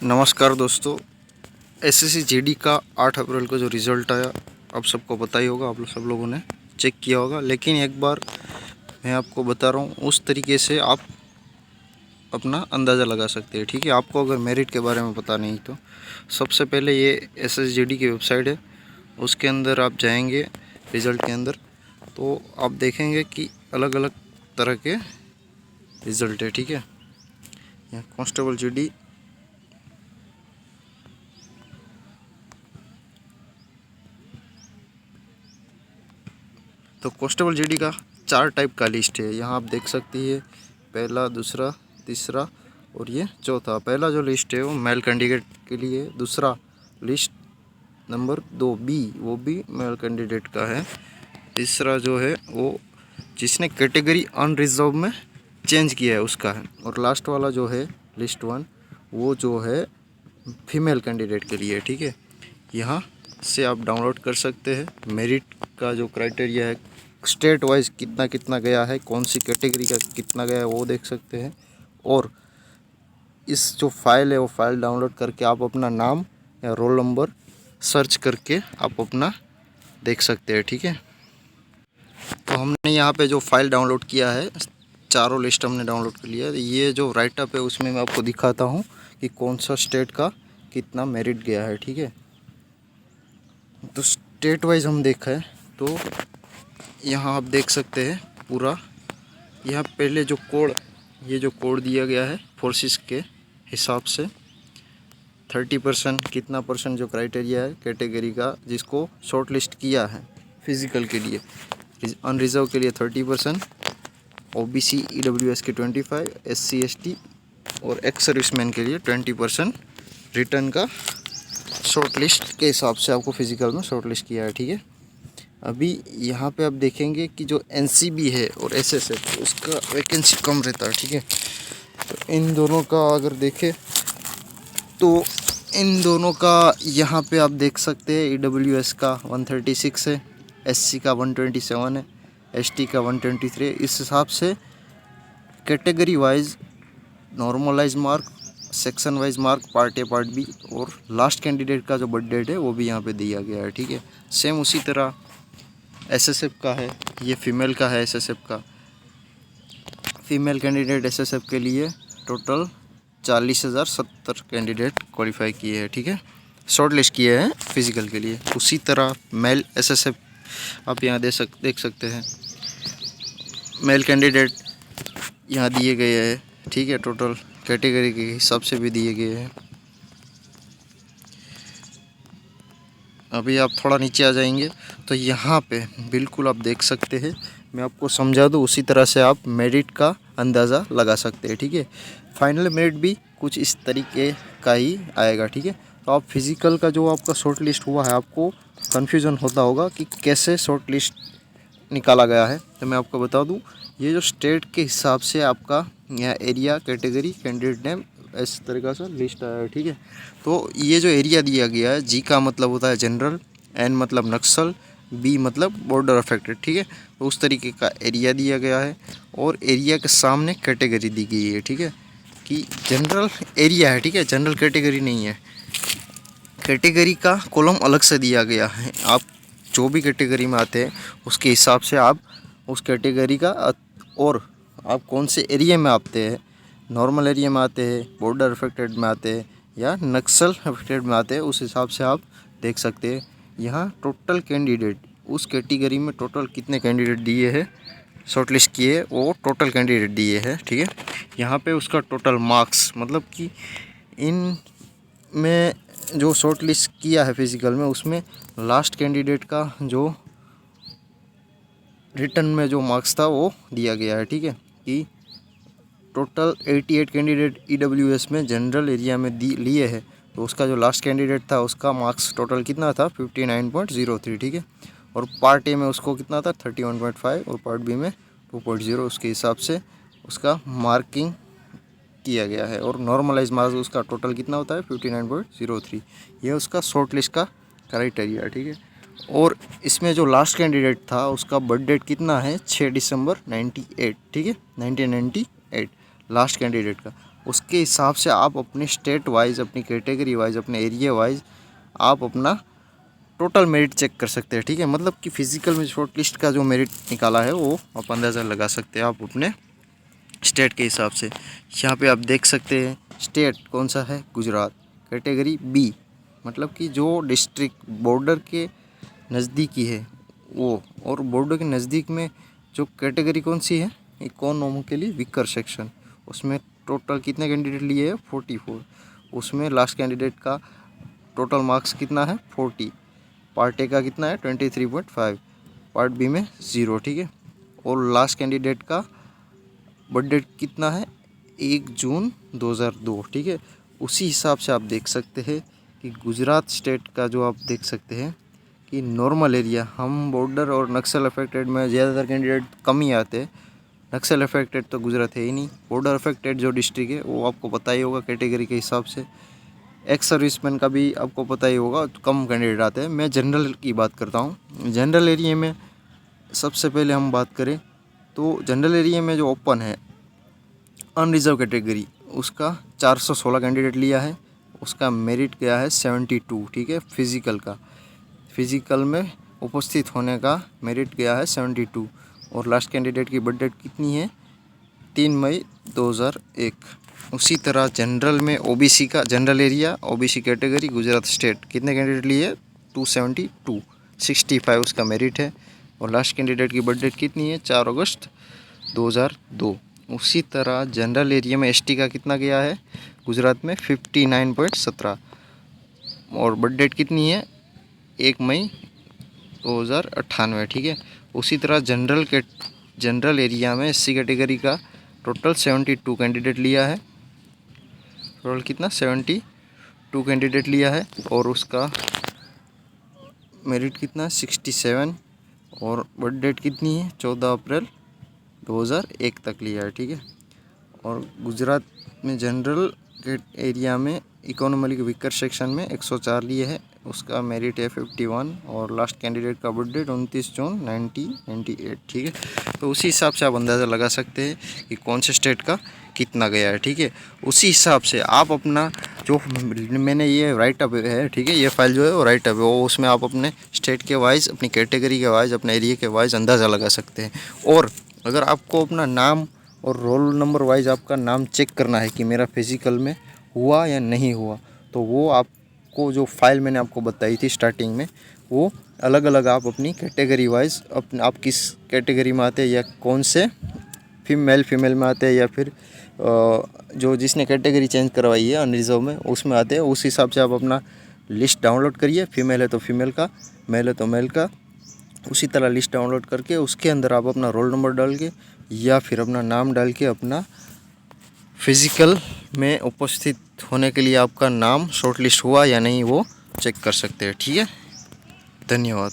नमस्कार दोस्तों। SSC GD का 8 अप्रैल को जो रिज़ल्ट आया आप सबको पता ही होगा, आप सब लोगों ने चेक किया होगा। लेकिन एक बार मैं आपको बता रहा हूँ, उस तरीके से आप अपना अंदाज़ा लगा सकते हैं। ठीक है, आपको अगर मेरिट के बारे में पता नहीं तो सबसे पहले ये एसएससी जीडी की वेबसाइट है, उसके अंदर आप जाएंगे। रिज़ल्ट के अंदर तो आप देखेंगे कि अलग अलग तरह के रिज़ल्ट है। ठीक है, यहाँ कांस्टेबल जीडी, तो कांस्टेबल जीडी का 4 टाइप का लिस्ट है। यहाँ आप देख सकती है, पहला, दूसरा, तीसरा और ये चौथा। पहला जो लिस्ट है वो मेल कैंडिडेट के लिए, दूसरा लिस्ट नंबर 2 बी, वो भी मेल कैंडिडेट का है। तीसरा जो है वो जिसने कैटेगरी अनरिजर्व में चेंज किया है उसका है। और लास्ट वाला जो है लिस्ट 1, वो जो है फीमेल कैंडिडेट के लिए। ठीक है, यहाँ से आप डाउनलोड कर सकते हैं। मेरिट का जो क्राइटेरिया है, स्टेट वाइज कितना कितना गया है, कौन सी कैटेगरी का कितना गया है, वो देख सकते हैं। और इस जो फाइल है वो फाइल डाउनलोड करके आप अपना नाम या रोल नंबर सर्च करके आप अपना देख सकते हैं। ठीक है, तो हमने यहाँ पे जो फाइल डाउनलोड किया है, चारों लिस्ट हमने डाउनलोड कर लिया है। ये जो राइटअप है उसमें मैं आपको दिखाता हूँ कि कौन सा स्टेट का कितना मेरिट गया है। ठीक है, तो स्टेट वाइज हम देखा है तो यहाँ आप देख सकते हैं पूरा। यहाँ पहले जो कोड, ये जो कोड दिया गया है फोर्सेस के हिसाब से 30% कितना परसेंट जो क्राइटेरिया है कैटेगरी का, जिसको शॉर्ट लिस्ट किया है फिज़िकल के लिए, अनरिजर्व के लिए 30%, ओबीसी ईडब्ल्यूएस के 25, एससी एसटी और एक्स सर्विसमैन के लिए 20% रिटर्न का शॉर्ट लिस्ट के हिसाब से आपको फिज़िकल में शॉर्ट लिस्ट किया है। ठीक है, अभी यहाँ पे आप देखेंगे कि जो एनसीबी है और एसएसएफ, उसका वैकेंसी कम रहता है। ठीक है, तो इन दोनों का अगर देखें तो इन दोनों का यहाँ पे आप देख सकते हैं, ईडब्ल्यूएस का 136 है, एससी का 127 है, एसटी का 123 है। इस हिसाब से category wise normalize mark, section wise mark, part A part B, और लास्ट कैंडिडेट का जो बर्थ डेट है वो भी यहाँ पे दिया गया है। ठीक है, सेम उसी तरह एसएसएफ का है, ये फीमेल का है। एसएसएफ का फीमेल कैंडिडेट एसएसएफ के लिए टोटल 40,070 कैंडिडेट क्वालिफाई किए हैं। ठीक है, शॉर्ट लिस्ट किए हैं फिज़िकल के लिए। उसी तरह मेल एसएसएफ आप यहाँ देख सकते हैं, मेल कैंडिडेट यहाँ दिए गए हैं। ठीक है, टोटल कैटेगरी के हिसाब से भी दिए गए हैं। अभी आप थोड़ा नीचे आ जाएंगे तो यहाँ पे बिल्कुल आप देख सकते हैं, मैं आपको समझा दूँ, उसी तरह से आप मेरिट का अंदाज़ा लगा सकते हैं। ठीक है, फाइनल मेरिट भी कुछ इस तरीके का ही आएगा। ठीक है, तो आप फिज़िकल का जो आपका शॉर्ट लिस्ट हुआ है, आपको कन्फ्यूज़न होता होगा कि कैसे शॉर्ट लिस्ट निकाला गया है। तो मैं आपको बता दूँ, ये जो स्टेट के हिसाब से आपका यहाँ एरिया, कैटेगरी, कैंडिडेट नेम, इस तरीक़ा से लिस्ट आया है। ठीक है, तो ये जो एरिया दिया गया है, जी का मतलब होता है जनरल, एन मतलब नक्सल, बी मतलब बॉर्डर अफेक्टेड। ठीक है, तो उस तरीके का एरिया दिया गया है और एरिया के सामने कैटेगरी दी गई है। ठीक है, कि जनरल एरिया है। ठीक है, जनरल कैटेगरी नहीं है। कैटेगरी का कॉलम अलग से दिया गया है। आप जो भी कैटेगरी में आते हैं उसके हिसाब से आप उस कैटेगरी का, और आप कौन से एरिया में आते हैं, नॉर्मल एरिया में आते हैं, बॉर्डर अफेक्टेड में आते हैं या नक्सल अफेक्टेड में आते हैं, उस हिसाब से आप देख सकते हैं। यहाँ टोटल कैंडिडेट, उस कैटेगरी में टोटल कितने कैंडिडेट दिए हैं, शॉर्ट लिस्ट किए, वो टोटल कैंडिडेट दिए हैं। ठीक है, यहाँ पे उसका टोटल मार्क्स, मतलब कि इन में जो शॉर्ट लिस्ट किया है फिज़िकल में, उसमें लास्ट कैंडिडेट का जो रिटर्न में जो मार्क्स था वो दिया गया है। ठीक है, कि टोटल 88 कैंडिडेट ईडब्ल्यूएस में जनरल एरिया में लिए है, तो उसका जो लास्ट कैंडिडेट था उसका मार्क्स टोटल कितना था, 59.03। ठीक है, और पार्ट ए में उसको कितना था, 31.5, और पार्ट बी में 2.0। उसके हिसाब से उसका मार्किंग किया गया है, और नॉर्मलाइज मार्क्स उसका टोटल कितना होता है, 59.03। ये उसका शॉर्ट लिस्ट का क्राइटेरिया। ठीक है, और इसमें जो लास्ट कैंडिडेट था उसका बर्थ डेट कितना है, 6 दिसंबर 98। ठीक है, 1998 लास्ट कैंडिडेट का। उसके हिसाब से आप अपने स्टेट वाइज, अपनी कैटेगरी वाइज, अपने एरिया वाइज आप अपना टोटल मेरिट चेक कर सकते हैं। ठीक है, मतलब कि फिजिकल में शॉर्ट लिस्ट का जो मेरिट निकाला है वो आप अंदाज़ा लगा सकते हैं आप अपने स्टेट के हिसाब से। यहाँ पे आप देख सकते हैं स्टेट कौन सा है, गुजरात। कैटेगरी बी, मतलब कि जो डिस्ट्रिक्ट बॉर्डर के नज़दीकी है वो, और बॉर्डर के नज़दीक में जो कैटेगरी कौन सी है, इकोनॉमिकली वीकर सेक्शन, उसमें टोटल कितने कैंडिडेट लिए हैं, 44। उसमें लास्ट कैंडिडेट का टोटल मार्क्स कितना है, 40। पार्ट ए का कितना है, 23.5। पार्ट बी में 0। ठीक है, और लास्ट कैंडिडेट का बर्थ डेट कितना है, 1 जून 2002। ठीक है, उसी हिसाब से आप देख सकते हैं कि गुजरात स्टेट का जो आप देख सकते हैं कि नॉर्मल एरिया, हम बॉर्डर और नक्सल अफेक्टेड में ज़्यादातर कैंडिडेट कम ही आते हैं। नक्सल अफेक्टेड तो गुजरात है ही नहीं। बॉर्डर अफेक्टेड जो डिस्ट्रिक्ट है वो आपको पता ही होगा कैटेगरी के हिसाब से। एक्स सर्विसमैन का भी आपको पता ही होगा, कम कैंडिडेट आते हैं। मैं जनरल की बात करता हूँ। जनरल एरिया में सबसे पहले हम बात करें तो जनरल एरिया में जो ओपन है अनरिजर्व कैटेगरी, उसका 416 कैंडिडेट लिया है। उसका मेरिट गया है 72। ठीक है, फिज़िकल का, फिज़िकल में उपस्थित होने का मेरिट गया है 72। और लास्ट कैंडिडेट की बर्थ डेट कितनी है, 3 मई 2001। उसी तरह जनरल में ओबीसी का, general area OBC category Gujarat state, कितने कैंडिडेट लिए, 272, 65 उसका मेरिट है। और लास्ट कैंडिडेट की बर्थ डेट कितनी है, 4 अगस्त 2002। उसी तरह जनरल एरिया में एसटी का कितना गया है गुजरात में, 59.17। और बर्थ डेट कितनी है, 1 मई 2098। ठीक है, उसी तरह जनरल एरिया में एससी कैटेगरी का टोटल 72 कैंडिडेट लिया है। टोटल कितना, 72 कैंडिडेट लिया है। और उसका मेरिट कितना, 67। और बर्थ डेट कितनी है, 14 अप्रैल 2001 तक लिया है। ठीक है, और गुजरात में जनरल एरिया में इकोनॉमिकली वीकर सेक्शन में 104 लिए है। उसका मेरिट है 51। और लास्ट कैंडिडेट का बर्थ डेट 29 जून 1998। ठीक है, तो उसी हिसाब से आप अंदाज़ा लगा सकते हैं कि कौन से स्टेट का कितना गया है। ठीक है, उसी हिसाब से आप अपना जो मैंने ये राइट अप है, ठीक है, ये फाइल जो है वो राइट अप है, वो उसमें आप अपने स्टेट के वाइज, अपनी कैटेगरी के वाइज, अपने एरिया के वाइज अंदाज़ा लगा सकते हैं। और अगर आपको अपना नाम और रोल नंबर वाइज आपका नाम चेक करना है कि मेरा फिज़िकल में हुआ या नहीं हुआ, तो वो आपको जो फाइल मैंने आपको बताई थी स्टार्टिंग में, वो अलग अलग आप अपनी कैटेगरी वाइज, अपने आप किस कैटेगरी में आते हैं या कौन से फीमेल में आते हैं, या फिर जो जिसने कैटेगरी चेंज करवाई है अनरिजर्व में उसमें आते हैं, उस हिसाब से आप अपना लिस्ट डाउनलोड करिए। फीमेल है तो फीमेल का, मेल है तो मेल का, उसी तरह लिस्ट डाउनलोड करके उसके अंदर आप अपना रोल नंबर डाल के या फिर अपना नाम डाल के अपना फिज़िकल में उपस्थित होने के लिए आपका नाम शॉर्ट लिस्ट हुआ या नहीं वो चेक कर सकते हैं। ठीक है, धन्यवाद।